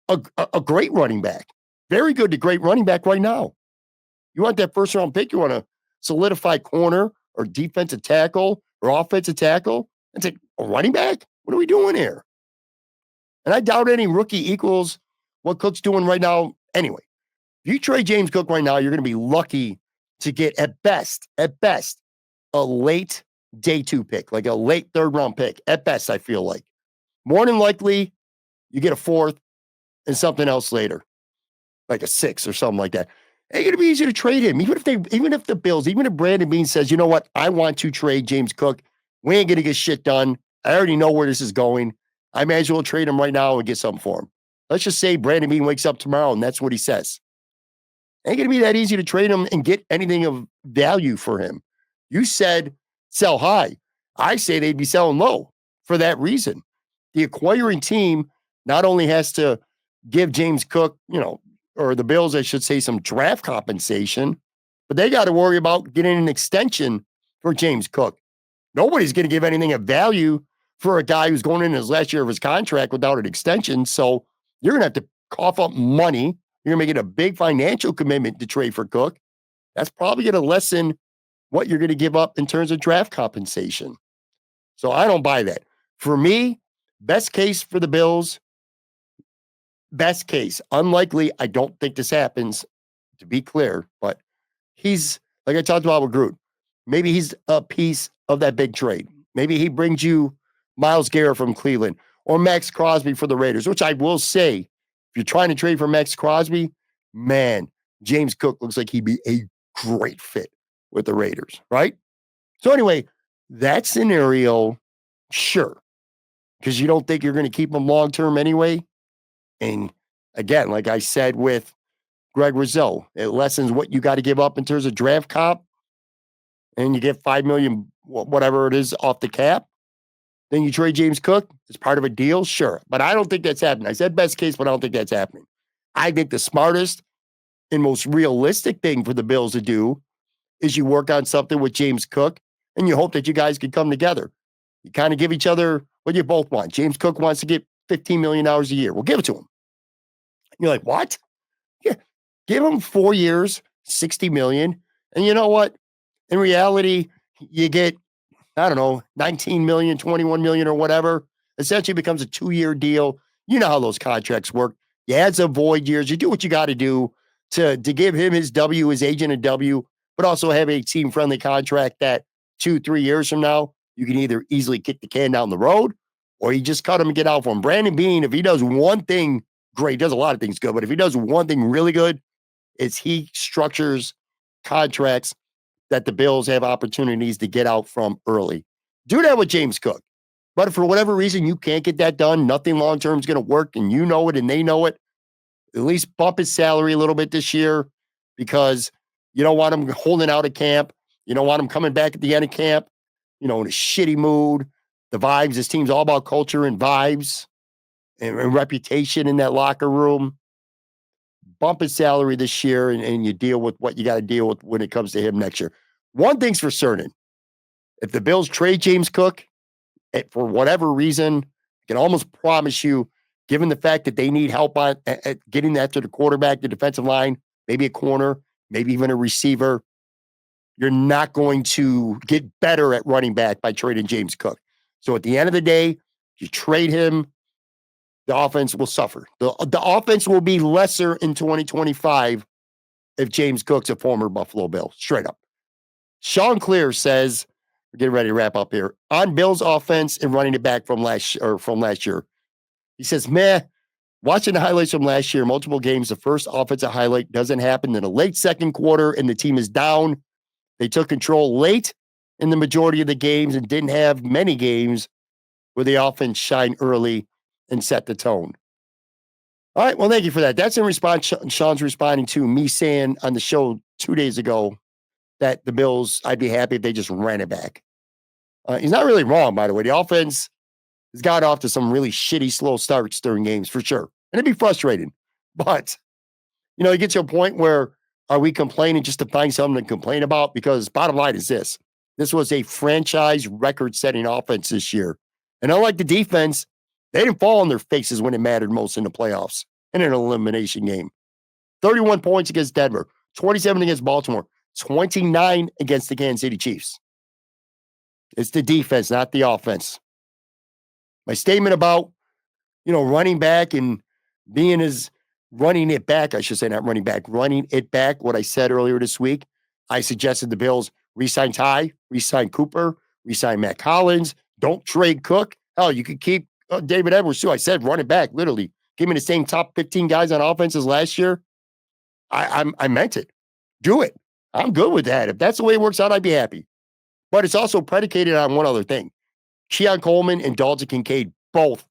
a great running back. Very good to great running back right now. You want that first-round pick? You want to solidify corner or defensive tackle or offensive tackle and take a running back? What are we doing here? And I doubt any rookie equals what Cook's doing right now anyway. If you trade James Cook right now, you're going to be lucky to get at best, a late day 2 pick, like a late 3rd round pick. At best, I feel like. More than likely, you get a 4th and something else later, like a 6th or something like that. It's going to be easy to trade him. Even if the Bills, even if Brandon Beane says, you know what, I want to trade James Cook, we ain't going to get shit done. I already know where this is going. I may as well trade him right now and get something for him. Let's just say Brandon Beane wakes up tomorrow and that's what he says. Ain't going to be that easy to trade him and get anything of value for him. You said sell high. I say they'd be selling low for that reason. The acquiring team not only has to give James Cook, or the Bills, I should say, some draft compensation, but they got to worry about getting an extension for James Cook. Nobody's going to give anything of value for a guy who's going in his last year of his contract without an extension. So you're going to have to cough up money. You're going to make it a big financial commitment to trade for Cook. That's probably going to lessen what you're going to give up in terms of draft compensation. So I don't buy that. For me, best case for the Bills, best case, unlikely. I don't think this happens, to be clear, but he's, like I talked about with Groot, maybe he's a piece of that big trade. Maybe he brings you Myles Garrett from Cleveland or Max Crosby for the Raiders, which I will say, if you're trying to trade for Max Crosby, man, James Cook looks like he'd be a great fit with the Raiders, right? So anyway, that scenario, sure, because you don't think you're going to keep him long-term anyway. And again, like I said with Greg Rizzo, it lessens what you got to give up in terms of draft comp, and you get $5 million, whatever it is, off the cap. Then you trade James Cook as part of a deal, sure. But I don't think that's happening. I said best case, but I don't think that's happening. I think the smartest and most realistic thing for the Bills to do is you work on something with James Cook and you hope that you guys can come together. You kind of give each other what you both want. James Cook wants to get $15 million a year. We'll give it to him. You're like, what? Yeah, give him 4 years, $60 million. And you know what? In reality, you get, I don't know, 19 million, 21 million or whatever. Essentially becomes a 2-year deal. You know how those contracts work. You add some void years. You do what you got to do to give him his W, his agent a W, but also have a team-friendly contract that 2-3 years from now, you can either easily kick the can down the road or you just cut him and get out for him. Brandon Beane, if he does one thing great, he does a lot of things good, but if he does one thing really good, it's he structures contracts that the Bills have opportunities to get out from early. Do that with James Cook. But if for whatever reason you can't get that done, nothing long-term is going to work, and you know it and they know it, at least bump his salary a little bit this year because you don't want him holding out at camp. You don't want him coming back at the end of camp, in a shitty mood. The vibes, this team's all about culture and vibes and reputation in that locker room. Bump his salary this year and you deal with what you got to deal with when it comes to him next year. One thing's for certain. If the Bills trade James Cook, for whatever reason, I can almost promise you, given the fact that they need help at getting after the quarterback, the defensive line, maybe a corner, maybe even a receiver, you're not going to get better at running back by trading James Cook. So at the end of the day, if you trade him, the offense will suffer. The offense will be lesser in 2025 if James Cook's a former Buffalo Bill, straight up. Sean Clear says, we're getting ready to wrap up here, on Bills offense and running it back from last year. He says, watching the highlights from last year, multiple games, the first offensive highlight doesn't happen in a late second quarter and the team is down. They took control late in the majority of the games and didn't have many games where the offense shined early and set the tone. All right, well, thank you for that. That's in response. Sean's responding to me saying on the show 2 days ago that the Bills, I'd be happy if they just ran it back. He's not really wrong, by the way. The offense has got off to some really shitty, slow starts during games, for sure. And it'd be frustrating. But, you get to a point where are we complaining just to find something to complain about? Because bottom line is this. This was a franchise record-setting offense this year. And unlike the defense, they didn't fall on their faces when it mattered most in the playoffs in an elimination game. 31 points against Denver, 27 against Baltimore, 29 against the Kansas City Chiefs. It's the defense, not the offense. My statement about, running back and being as running it back, I should say, not running back, running it back, what I said earlier this week, I suggested the Bills re-sign Ty, re-sign Cooper, re-sign Matt Collins, don't trade Cook. Hell, you could keep David Edwards too. I said run it back, literally. Give me the same top 15 guys on offense as last year. I meant it. Do it. I'm good with that. If that's the way it works out, I'd be happy. But it's also predicated on one other thing. Keon Coleman and Dalton Kincaid both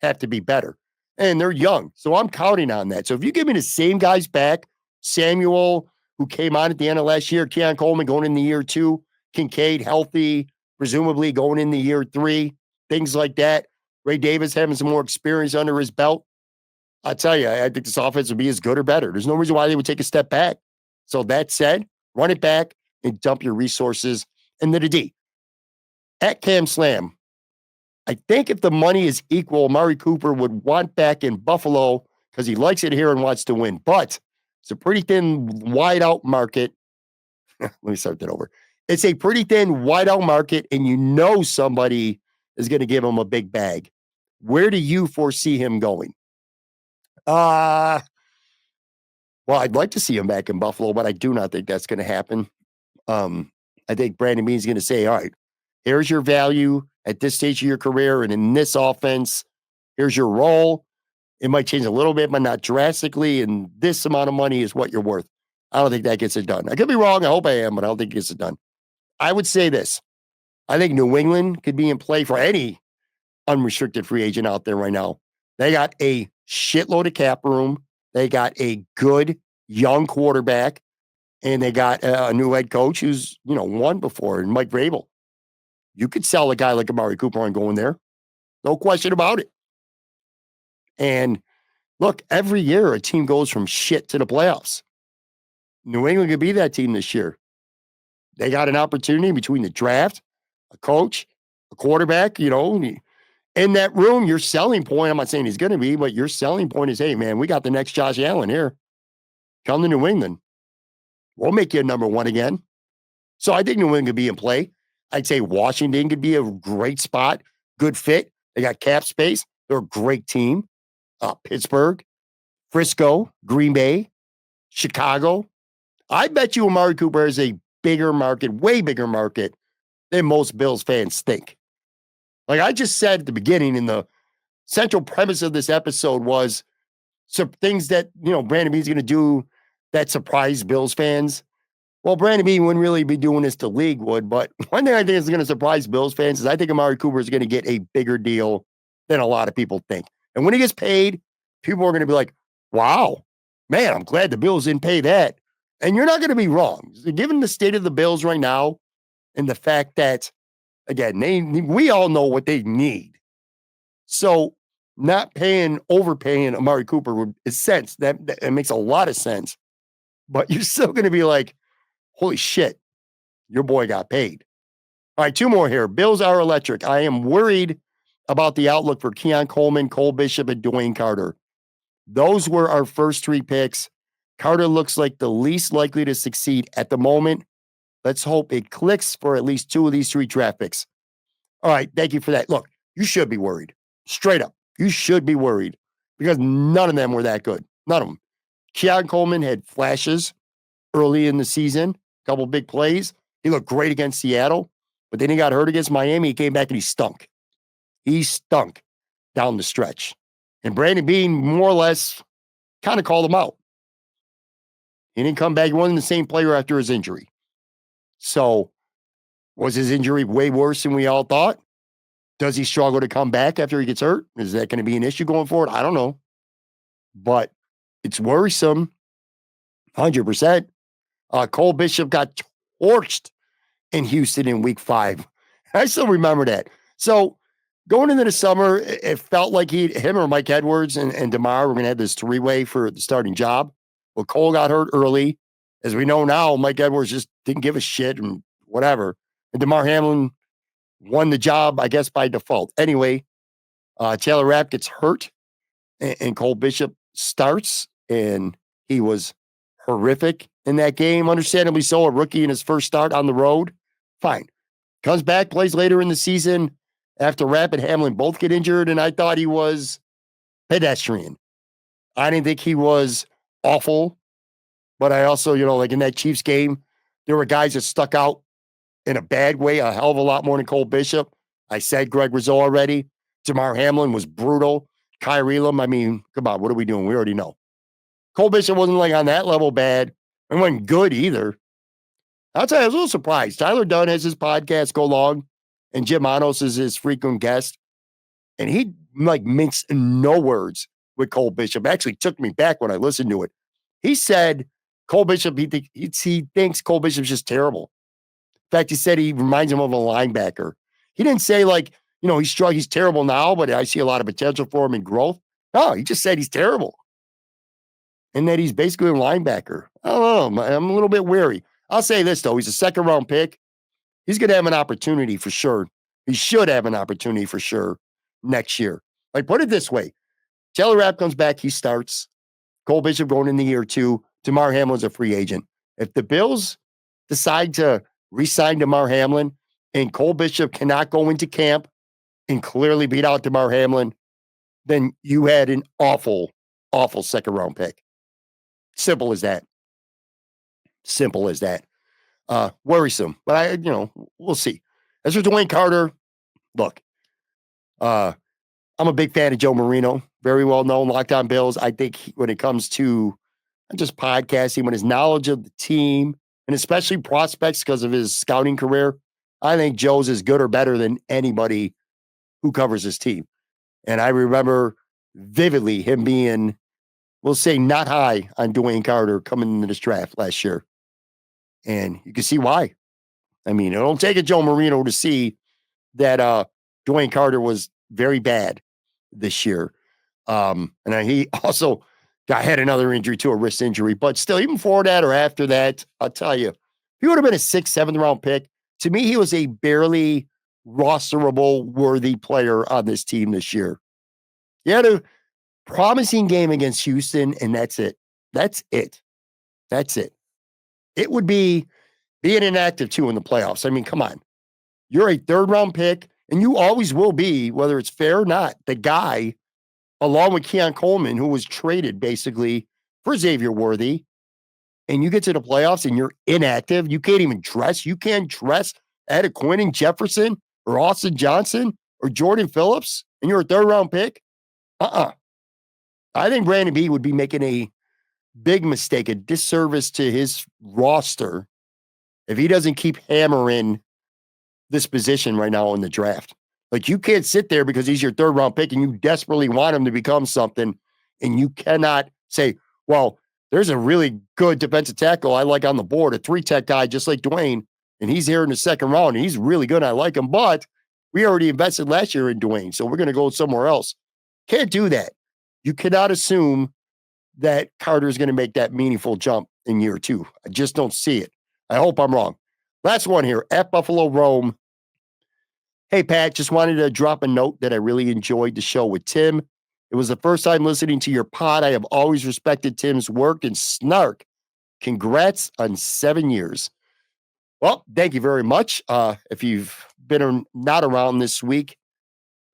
have to be better. And they're young. So I'm counting on that. So if you give me the same guys back, Samuel, who came on at the end of last year, Keon Coleman going in the year 2, Kincaid healthy, presumably going in the year 3, things like that. Ray Davis having some more experience under his belt. I'll tell you, I think this offense would be as good or better. There's no reason why they would take a step back. So that said, run it back and dump your resources into the D. At Cam Slam, I think if the money is equal, Amari Cooper would want back in Buffalo because he likes it here and wants to win. But it's a pretty thin, wide out market. Let me start that over. It's a pretty thin, wide out market, and somebody is going to give him a big bag. Where do you foresee him going? Well, I'd like to see him back in Buffalo, but I do not think that's going to happen. I think Brandon Beane is going to say, all right, here's your value at this stage of your career and in this offense. Here's your role. It might change a little bit, but not drastically. And this amount of money is what you're worth. I don't think that gets it done. I could be wrong. I hope I am, but I don't think it gets it done. I would say this. I think New England could be in play for any unrestricted free agent out there right now. They got a shitload of cap room. They got a good young quarterback, and they got a new head coach who's, won before, and Mike Vrabel. You could sell a guy like Amari Cooper and go in there. No question about it. And look, every year a team goes from shit to the playoffs. New England could be that team this year. They got an opportunity between the draft, a coach, a quarterback, in that room, your selling point, I'm not saying he's going to be, but your selling point is, hey, man, we got the next Josh Allen here. Come to New England. We'll make you a number one again. So I think New England could be in play. I'd say Washington could be a great spot, good fit. They got cap space. They're a great team. Pittsburgh, Frisco, Green Bay, Chicago. I bet you Amari Cooper is a bigger market, way bigger market than most Bills fans think. Like I just said at the beginning, in the central premise of this episode was some things that, Brandon Beane's going to do that surprise Bills fans. Well, Brandon Beane wouldn't really be doing this, the league would, but one thing I think is going to surprise Bills fans is I think Amari Cooper is going to get a bigger deal than a lot of people think. And when he gets paid, people are going to be like, wow, man, I'm glad the Bills didn't pay that. And you're not going to be wrong. Given the state of the Bills right now and the fact that, again, we all know what they need. So not overpaying Amari Cooper would make sense. That it makes a lot of sense. But you're still going to be like, holy shit, your boy got paid. All right, two more here. Bills are electric. I am worried about the outlook for Keon Coleman, Cole Bishop, and Dwayne Carter. Those were our first three picks. Carter looks like the least likely to succeed at the moment. Let's hope it clicks for at least two of these three draft picks. All right, thank you for that. Look, you should be worried. Straight up, you should be worried because none of them were that good. None of them. Keon Coleman had flashes early in the season, a couple big plays. He looked great against Seattle, but then he got hurt against Miami. He came back and he stunk. He stunk down the stretch. And Brandon Beane more or less kind of called him out. He didn't come back. He wasn't the same player after his injury. So was his injury way worse than we all thought? Does he struggle to come back after he gets hurt? Is that going to be an issue going forward? I don't know. But it's worrisome. 100%. Cole Bishop got torched in Houston in week 5. I still remember that. So going into the summer, it felt like him or Mike Edwards and DeMar were going to have this three-way for the starting job. Well, Cole got hurt early. As we know now, Mike Edwards just didn't give a shit and whatever. And DeMar Hamlin won the job, I guess, by default. Anyway, Taylor Rapp gets hurt and Cole Bishop starts, and he was horrific in that game. Understandably so, a rookie in his first start on the road. Fine. Comes back, plays later in the season after Rapp and Hamlin both get injured, and I thought he was pedestrian. I didn't think he was awful, but I also, like in that Chiefs game, there were guys that stuck out in a bad way a hell of a lot more than Cole Bishop. I said Greg Rizzo already. Damar Hamlin was brutal. Kyrie Elam, I mean, come on, what are we doing? We already know. Cole Bishop wasn't like on that level bad. It wasn't good either. I'll tell you, I was a little surprised. Tyler Dunn has his podcast Go Long, and Jim Manos is his frequent guest. And he minks no words with Cole Bishop. Actually took me back when I listened to it. He said Cole Bishop, he thinks Cole Bishop's just terrible. In fact, he said he reminds him of a linebacker. He didn't say he's terrible now, but I see a lot of potential for him in growth. No, he just said he's terrible. And that he's basically a linebacker. I don't know. I'm a little bit wary. I'll say this, though. He's a second-round pick. He's going to have an opportunity for sure. He should have an opportunity for sure next year. Put it this way. Taylor Rapp comes back. He starts. Cole Bishop going in the year 2. Damar Hamlin's a free agent. If the Bills decide to re-sign Damar Hamlin and Cole Bishop cannot go into camp and clearly beat out Damar Hamlin, then you had an awful, awful second-round pick. Simple as that. Simple as that. Worrisome, but we'll see. As for Dwayne Carter, look, I'm a big fan of Joe Marino, very well known, Locked On Bills. I think when it comes to just podcasting, when his knowledge of the team, and especially prospects because of his scouting career, I think Joe's as good or better than anybody who covers his team. And I remember vividly him being, we'll say, not high on Dwayne Carter coming into this draft last year. And you can see why. I mean, it don't take a Joe Marino to see that Dwayne Carter was very bad this year. And he also had another injury too, a wrist injury. But still, even before that or after that, I'll tell you, he would have been a 6th, 7th round pick. To me, he was a barely rosterable worthy player on this team this year. He had a promising game against Houston, and that's it. That's it. That's it. It would be being inactive too in the playoffs. I mean, come on. You're a third round pick, and you always will be, whether it's fair or not, the guy, along with Keon Coleman, who was traded basically for Xavier Worthy. And you get to the playoffs and you're inactive. You can't even dress. You can't dress ahead of Quentin Jefferson or Austin Johnson or Jordan Phillips, and you're a third round pick. I think Brandon Beane would be making a big mistake, a disservice to his roster if he doesn't keep hammering this position right now in the draft. Like, you can't sit there because he's your third round pick and you desperately want him to become something, and you cannot say, well, there's a really good defensive tackle I like on the board, a 3-tech guy just like Dwayne, and he's here in the second round, and he's really good. I like him, but we already invested last year in Dwayne, so we're going to go somewhere else. Can't do that. You cannot assume that Carter is going to make that meaningful jump in year 2. I just don't see it. I hope I'm wrong. Last one here, at Buffalo Rome. Hey, Pat, just wanted to drop a note that I really enjoyed the show with Tim. It was the first time listening to your pod. I have always respected Tim's work and snark. Congrats on 7 years. Well, thank you very much. If you've been not around this week,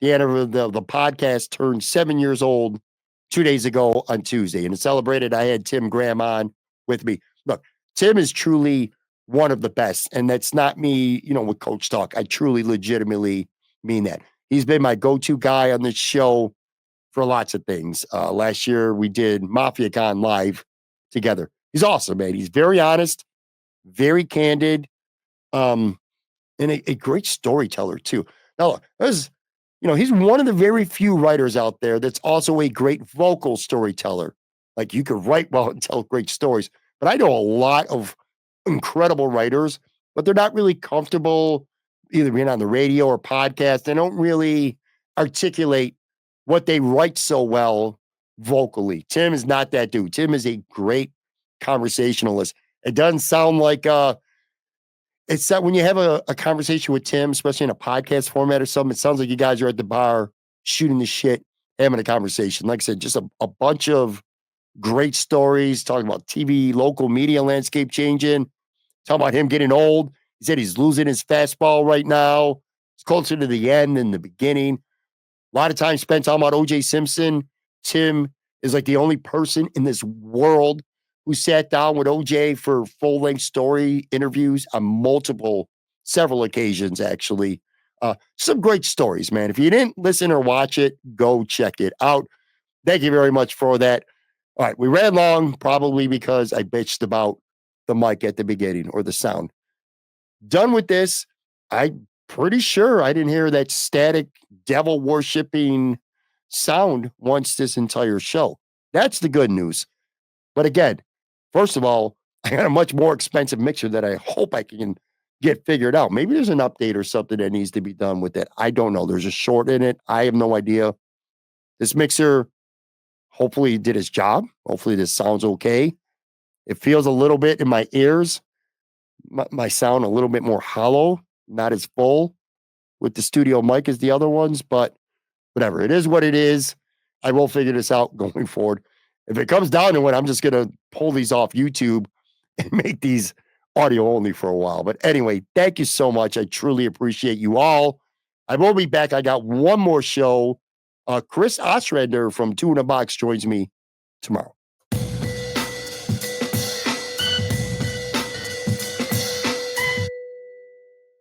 the end of the podcast turned 7 years old 2 days ago on Tuesday. And to celebrate it, I had Tim Graham on with me. Look, Tim is truly one of the best. And that's not me, with coach talk. I truly, legitimately mean that. He's been my go-to guy on this show for lots of things. Last year, we did MafiaCon live together. He's awesome, man. He's very honest, very candid, and a great storyteller, too. Now, he's one of the very few writers out there that's also a great vocal storyteller. Like, you could write well and tell great stories. But I know a lot of incredible writers, but they're not really comfortable either being on the radio or podcast. They don't really articulate what they write so well vocally. Tim is not that dude. Tim is a great conversationalist. It doesn't sound like it's that when you have a conversation with Tim, especially in a podcast format or something, it sounds like you guys are at the bar shooting the shit, having a conversation. Like I said, just a bunch of great stories, talking about TV, local media landscape changing, talking about him getting old. He said he's losing his fastball right now. It's closer to the end than the beginning. A lot of time spent talking about O.J. Simpson. Tim is like the only person in this world who sat down with O.J. for full-length story interviews on several occasions, actually. Some great stories, man. If you didn't listen or watch it, go check it out. Thank you very much for that. All right, we ran long, probably because I bitched about the mic at the beginning or the sound. Done with this. I'm pretty sure I didn't hear that static devil worshiping sound once this entire show. That's the good news. But again, first of all, I got a much more expensive mixer that I hope I can get figured out. Maybe there's an update or something that needs to be done with it. I don't know. There's a short in it. I have no idea. This mixer hopefully did its job. Hopefully this sounds okay. It feels a little bit in my ears, my sound a little bit more hollow, not as full with the studio mic as the other ones, but whatever. It is what it is. I will figure this out going forward. If it comes down to it, I'm just going to pull these off YouTube and make these audio only for a while. But anyway, thank you so much. I truly appreciate you all. I will be back. I got one more show. Chris Ostrander from Two in a Box joins me tomorrow.